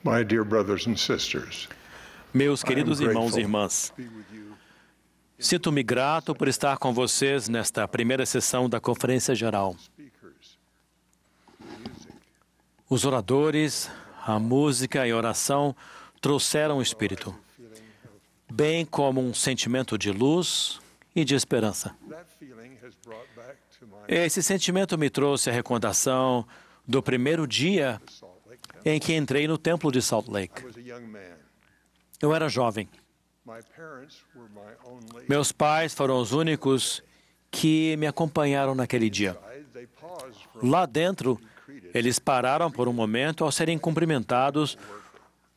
My dear brothers and sisters, Meus queridos I am irmãos e grateful irmãs, to be with you. sinto-me grato por estar com vocês nesta primeira sessão da Conferência Geral. Speakers, music, Os oradores, a música e a oração trouxeram o Espírito, feeling of bem como um sentimento de luz e de esperança. that feeling has brought back to my Esse sentimento me trouxe a recordação do primeiro dia Salt Lake Temple. em que entrei no Templo de Salt Lake. I was a young man. Eu era jovem. My parents were my only Meus pais foram os únicos que me acompanharam naquele dia. guide. They paused for Lá dentro, eles pararam por um momento ao serem cumprimentados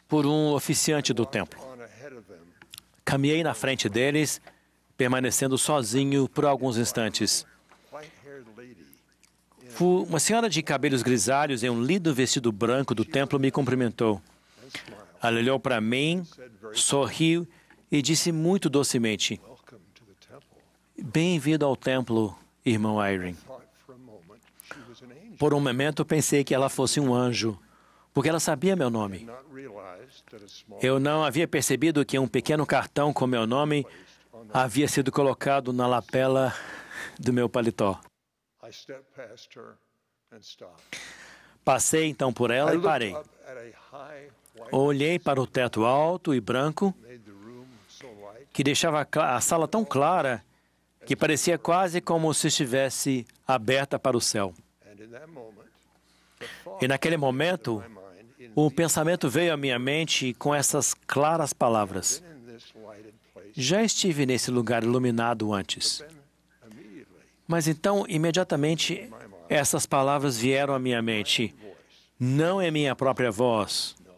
por um oficiante do templo. on ahead of them. Caminhei na frente deles, permanecendo sozinho por alguns instantes. White-haired lady Uma senhora de cabelos grisalhos em um lindo vestido branco do templo me cumprimentou. Ela olhou para mim, sorriu e disse muito docemente: welcome to the temple. "Bem-vindo ao templo, irmão Irene." Thought for a moment she was an angel. Por um momento pensei que ela fosse um anjo, porque ela sabia meu nome. Not realized that a small Eu não havia percebido que um pequeno cartão com meu nome havia sido colocado na lapela do meu paletó. I stepped past her and stopped. Passei então por ela I e looked parei. up at a high white Olhei para o teto alto e branco, made the room so light. que deixava a sala tão clara que parecia quase como se estivesse aberta para o céu. And in that moment, the thought E naquele momento, in my mind, in um pensamento veio à minha mente com essas claras palavras: been in this lighted place, já estive nesse lugar iluminado antes. then immediately Mas então, imediatamente, essas palavras vieram à minha mente. voice, Não é minha própria voz. no,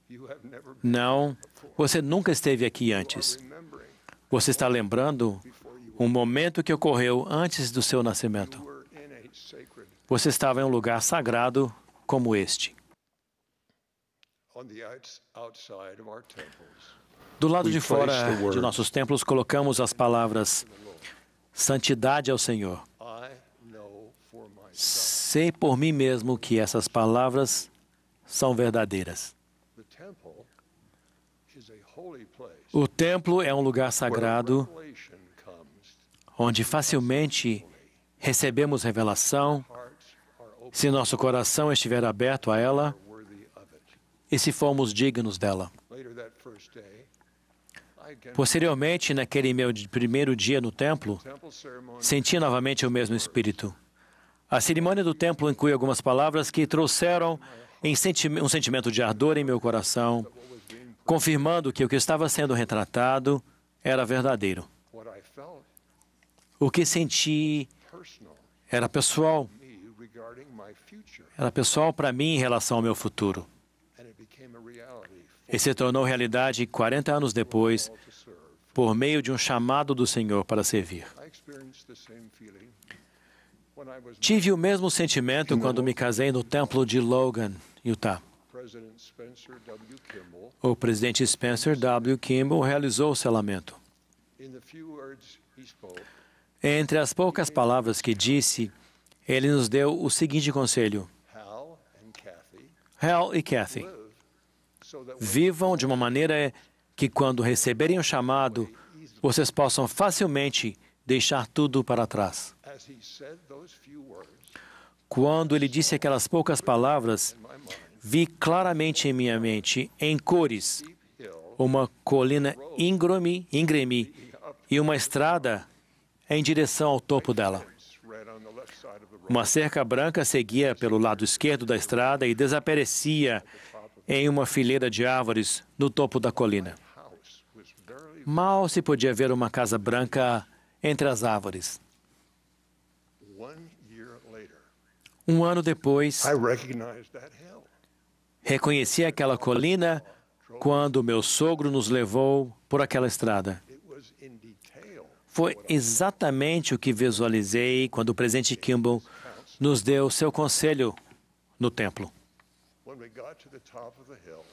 you have never been Não, você nunca esteve aqui antes. remembering Você está lembrando before you um momento que ocorreu antes do seu nascimento. were in a sacred. Você estava em um lugar sagrado como este. On the outside of our temples, Do lado We de place fora the de words. nossos templos, colocamos as palavras: santidade ao Senhor. I know for myself Sei por mim mesmo que essas palavras são verdadeiras. the temple is a holy place O templo é um lugar where sagrado revelation comes. onde facilmente recebemos revelação Hearts are open, se nosso coração estiver aberto a ela worthy of it. e se formos dignos dela. Later that first day, I again Posteriormente, naquele meu primeiro dia no templo, temple ceremony senti novamente o mesmo espírito. A cerimônia do templo inclui algumas palavras que trouxeram um sentimento de ardor em meu coração, confirmando que o que estava sendo retratado era verdadeiro. what I felt O que senti personal era pessoal, me regarding my future, era pessoal para mim em relação ao meu futuro. and it became a reality E se tornou realidade 40 anos depois, for all to serve. por meio de um chamado do Senhor para servir. I experienced the same feeling when I was Tive o mesmo sentimento quando me casei no templo de Logan, Utah. President Spencer W. Kimball. O presidente Spencer W. Kimball realizou o selamento. In the few words he spoke, Entre as poucas palavras que disse, ele nos deu o seguinte conselho: Hal and Kathy Hal e Kathy, live so that when vivam de uma maneira que, quando receberem o chamado, vocês possam facilmente deixar tudo para trás. as he said those few words, Quando ele disse aquelas poucas palavras, in my mind, vi claramente em minha mente, em cores, steep hill uma colina íngreme e uma estrada em direção ao topo dela. ran on the left side of the road. Uma cerca branca seguia pelo lado esquerdo da estrada e desaparecia em uma fileira de árvores no topo da colina. House was barely Mal se podia ver uma casa branca entre as árvores. 1 year later. Um ano depois, I recognized that hill. reconheci aquela colina quando meu sogro nos levou por aquela estrada. It was in detail Foi exatamente o que visualizei quando o presidente Kimball nos deu seu conselho no templo. when we got to the top of the hill.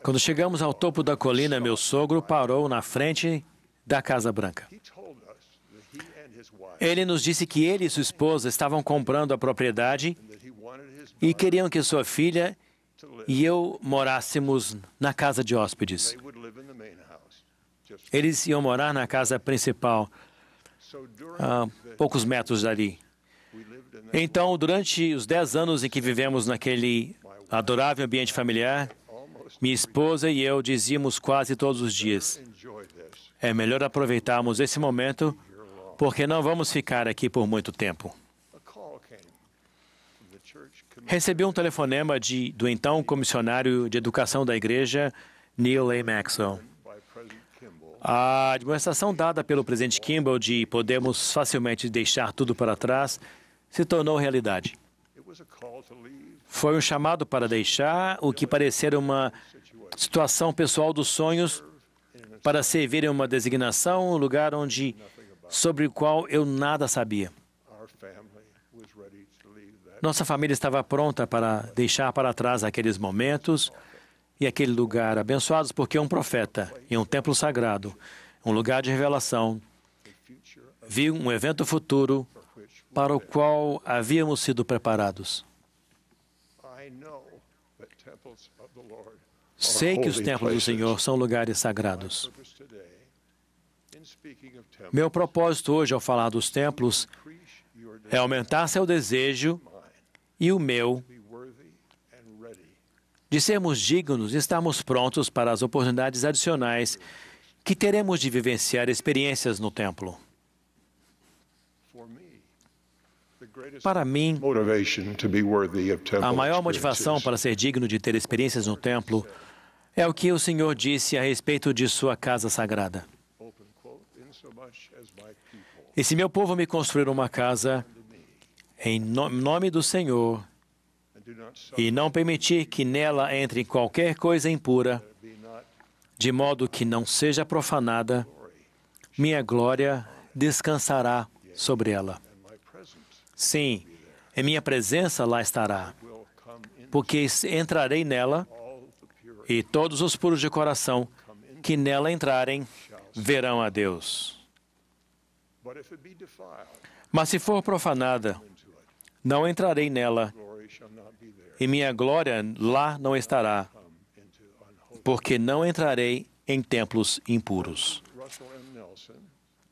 Quando chegamos ao topo da colina, meu sogro parou na frente da Casa Branca. He told us that he and his wife Ele nos disse que ele e sua esposa estavam comprando a propriedade and that he wanted his e queriam que sua filha e eu morássemos na casa de hóspedes. They would live in the main house. Just Eles iam morar na casa principal, so during a poucos metros dali. we lived in that Então, durante os 10 anos em que vivemos naquele adorável ambiente familiar, almost minha esposa e eu dizíamos quase todos os dias: enjoy this é melhor aproveitarmos esse momento, year long. porque não vamos ficar aqui por muito tempo. A call came from the church committee Recebi um telefonema do então comissionário de educação da igreja, Neil A. Maxwell. by President Kimball A administração dada pelo presidente Kimball de podermos facilmente deixar tudo para trás se tornou realidade. it was a call to leave Foi um chamado para deixar o que parecia uma situação pessoal dos sonhos para servir em uma designação, um lugar sobre o qual eu nada sabia. our family was ready to leave that Nossa família estava pronta para deixar para trás aqueles momentos e aquele lugar abençoados, porque um profeta em um templo sagrado, um lugar de revelação, future viu um evento futuro para o qual havíamos sido preparados. I know that temples of the Lord Sei que os holy templos do places. Senhor são lugares sagrados. Purpose today in speaking of temples Meu propósito hoje ao falar dos templos increase your é aumentar seu desejo mind e o meu be worthy and ready de sermos dignos e estarmos prontos para as oportunidades adicionais que teremos de vivenciar experiências no templo. for me the greatest Para mim, motivation to be worthy of temple a maior motivação experiences para ser digno de ter experiências no templo é o que o Senhor disse a respeito de sua casa sagrada. open quote insomuch as my people E se meu povo me construir uma casa unto me em nome do Senhor and do not e não permitir que nela entre qualquer coisa impura, be not de modo que não seja profanada, glory minha glória descansará sobre ela. and my presence Sim, em minha presença lá estará, will come in porque entrarei nela all the pure e todos os puros de coração que nela entrarem verão a Deus. but if it be defiled Mas se for profanada, into it não entrarei nela glory shall not be there e minha glória lá não estará, come into unholy porque não entrarei em templos impuros. Russell M. Nelson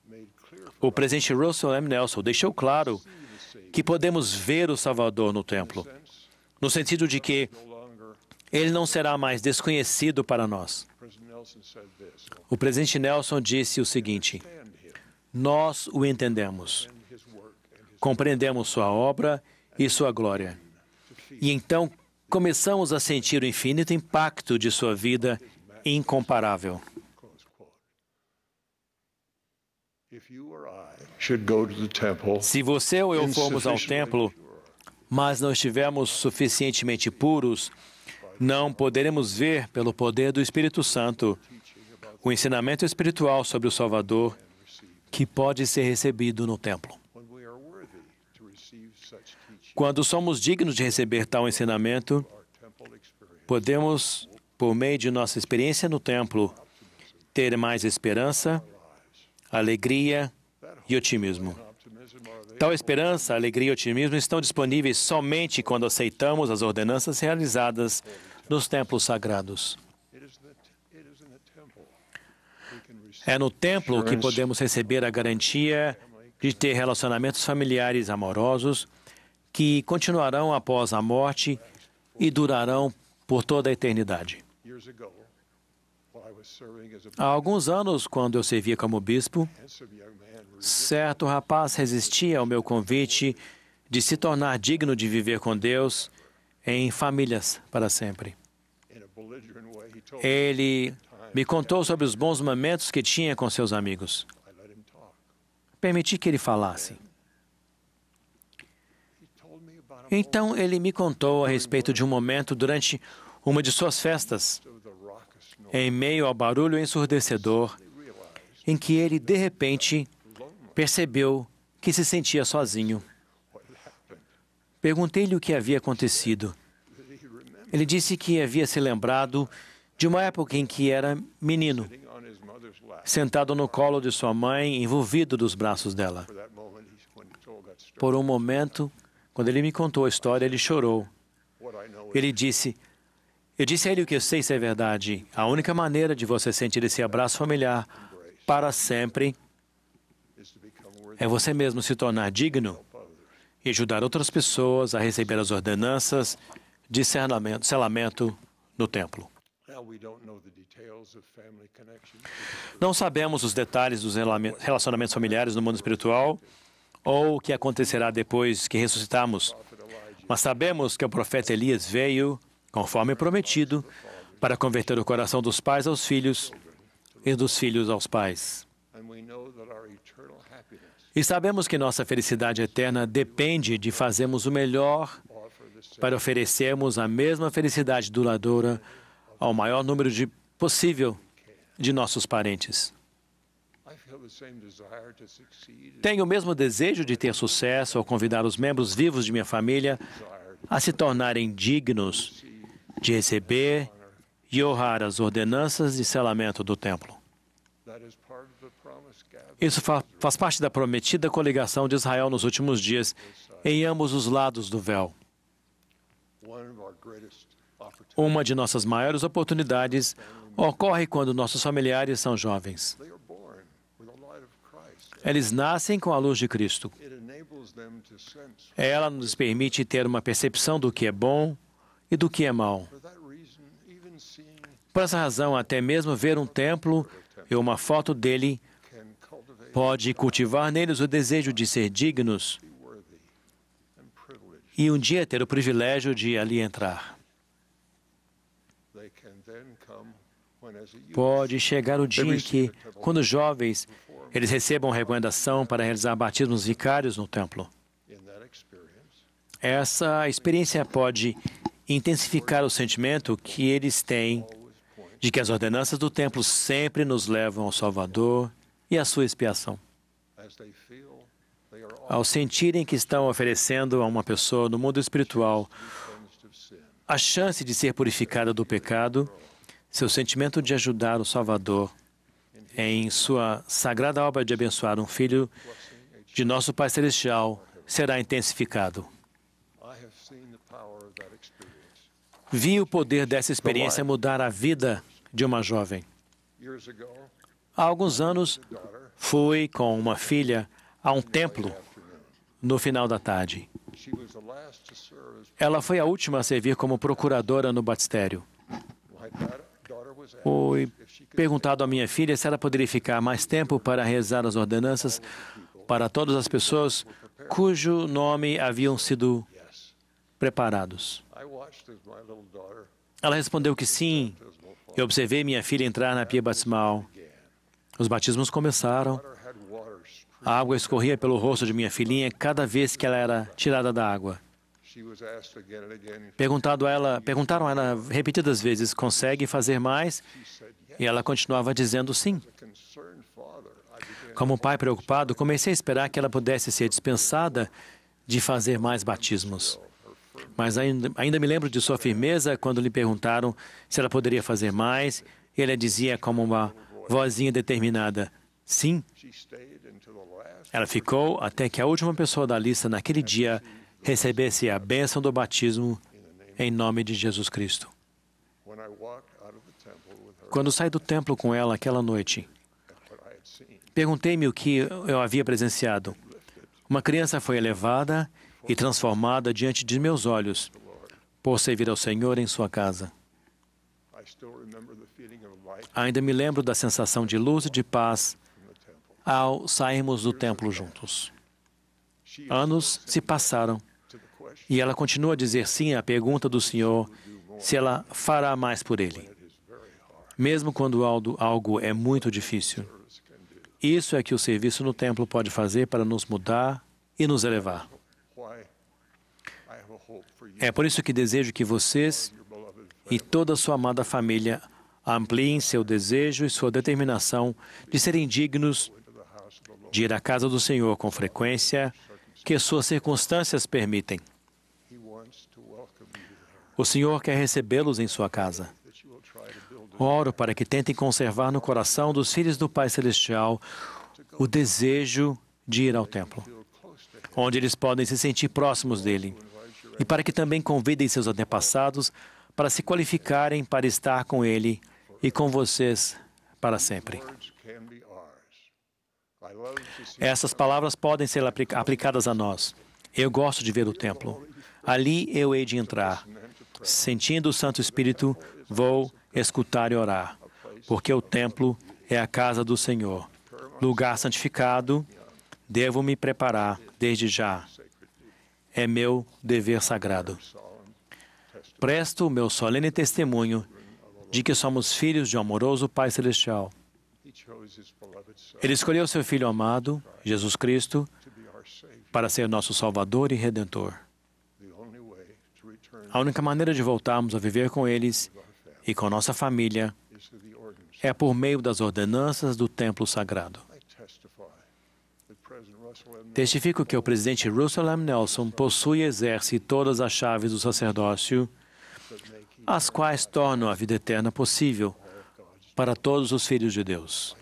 made clear for O presidente Russell M. Nelson deixou claro us the Savior que podemos ver o Salvador no templo, sense no sentido de que no longer ele não será mais desconhecido para nós. President Nelson said this O presidente Nelson disse o seguinte: stand him nós o entendemos, and his work and his compreendemos sua obra e sua glória. to feed E então começamos a sentir o infinito impacto de sua vida incomparável. close quote. If you or I should go to the temple Se você ou eu formos ao insufficiently templo, pure, mas não estivermos suficientemente puros, não poderemos ver, pelo poder do Espírito Santo, teaching about o ensinamento espiritual sobre o Salvador que pode ser recebido no templo. when we are worthy to receive such teaching Quando somos dignos de receber tal ensinamento, our temple experience podemos, por meio de nossa experiência no templo, ter mais esperança, alegria e otimismo. optimism are available Tal esperança, alegria e otimismo estão disponíveis somente quando aceitamos as ordenanças realizadas nos templos sagrados. it is in the temple we can receive É no templo que podemos receber a garantia de ter relacionamentos familiares amorosos que continuarão após a morte e durarão por toda a eternidade. years ago while I was serving as a Há alguns anos, quando eu servia como bispo, handsome young man certo rapaz resistia ao meu convite de se tornar digno de viver com Deus em famílias para sempre. in a belligerent way he told me Ele me contou sobre os bons momentos que tinha com seus amigos. I let him talk Permiti que ele falasse. he told me about a Então ele me contou a respeito de um momento durante uma de suas festas, moment of the raucous noise em meio ao barulho ensurdecedor, he realized em que ele, de repente, percebeu que se sentia sozinho. what had happened Perguntei-lhe o que havia acontecido. that he remembered Ele disse que havia se lembrado de uma época em que era menino, sitting on his mother's lap sentado no colo de sua mãe, envolvido dos braços dela. for that moment when he told that story Por um momento, quando ele me contou a história, ele chorou. what I know is Ele disse: Eu disse a ele o que eu sei ser verdade. A única maneira de você sentir esse abraço familiar para sempre é você mesmo se tornar digno e ajudar outras pessoas a receber as ordenanças de selamento no templo. Não sabemos os detalhes dos relacionamentos familiares no mundo espiritual ou o que acontecerá depois que ressuscitamos, mas sabemos que o profeta Elias veio, conforme prometido, para converter o coração dos pais aos filhos e dos filhos aos pais. E sabemos que nossa felicidade eterna depende de fazermos o melhor para oferecermos a mesma felicidade duradoura ao maior número possível de nossos parentes. Tenho o mesmo desejo de ter sucesso ao convidar os membros vivos de minha família a se tornarem dignos de receber e honrar as ordenanças de selamento do templo. Isso faz parte da prometida coligação de Israel nos últimos dias, em ambos os lados do véu. Uma de nossas maiores oportunidades ocorre quando nossos familiares são jovens. Eles nascem com a luz de Cristo. Ela nos permite ter uma percepção do que é bom e do que é mal. Por essa razão, até mesmo ver um templo e uma foto dele pode cultivar neles o desejo de ser dignos e um dia ter o privilégio de ali entrar. Pode chegar o dia em que, quando jovens, eles recebam recomendação para realizar batismos vicários no templo. Essa experiência pode intensificar o sentimento que eles têm de que as ordenanças do templo sempre nos levam ao Salvador e à sua expiação. Ao sentirem que estão oferecendo a uma pessoa no mundo espiritual a chance de ser purificada do pecado, seu sentimento de ajudar o Salvador em sua sagrada obra de abençoar um filho de nosso Pai Celestial será intensificado. Vi o poder dessa experiência mudar a vida de uma jovem. Há alguns anos, fui com uma filha a um templo no final da tarde. Ela foi a última a servir como procuradora no batistério. Foi perguntado à minha filha se ela poderia ficar mais tempo para rezar as ordenanças para todas as pessoas cujo nome haviam sido preparados. Ela respondeu que sim. Eu observei minha filha entrar na pia batismal. Os batismos começaram. A água escorria pelo rosto de minha filhinha cada vez que ela era tirada da água. Perguntaram a ela repetidas vezes, consegue fazer mais? E ela continuava dizendo sim. Como pai preocupado, comecei a esperar que ela pudesse ser dispensada de fazer mais batismos. Mas ainda me lembro de sua firmeza quando lhe perguntaram se ela poderia fazer mais, e ela dizia como uma vozinha determinada, sim. Ela ficou até que a última pessoa da lista naquele dia recebesse a bênção do batismo em nome de Jesus Cristo. Quando saí do templo com ela aquela noite, perguntei-me o que eu havia presenciado. Uma criança foi elevada e transformada diante de meus olhos por servir ao Senhor em sua casa. Ainda me lembro da sensação de luz e de paz ao sairmos do templo juntos. Anos se passaram e ela continua a dizer sim à pergunta do Senhor se ela fará mais por Ele, mesmo quando algo é muito difícil. Isso é que o serviço no templo pode fazer para nos mudar e nos elevar. É por isso que desejo que vocês e toda a sua amada família ampliem seu desejo e sua determinação de serem dignos de ir à casa do Senhor com frequência que suas circunstâncias permitem. O Senhor quer recebê-los em sua casa. Oro para que tentem conservar no coração dos filhos do Pai Celestial o desejo de ir ao templo, onde eles podem se sentir próximos dele, e para que também convidem seus antepassados para se qualificarem para estar com Ele e com vocês para sempre. Essas palavras podem ser aplicadas a nós. Eu gosto de ver o templo. Ali eu hei de entrar. Sentindo o Santo Espírito, vou escutar e orar, porque o templo é a casa do Senhor. Lugar santificado, devo me preparar desde já. É meu dever sagrado. Presto o meu solene testemunho de que somos filhos de um amoroso Pai Celestial. Ele escolheu seu Filho amado, Jesus Cristo, para ser nosso Salvador e Redentor. A única maneira de voltarmos a viver com eles e com nossa família é por meio das ordenanças do templo sagrado. Testifico que o presidente Russell M. Nelson possui e exerce todas as chaves do sacerdócio, as quais tornam a vida eterna possível para todos os filhos de Deus.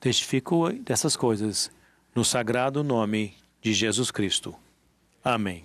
Testifico dessas coisas no sagrado nome de Jesus Cristo. Amém.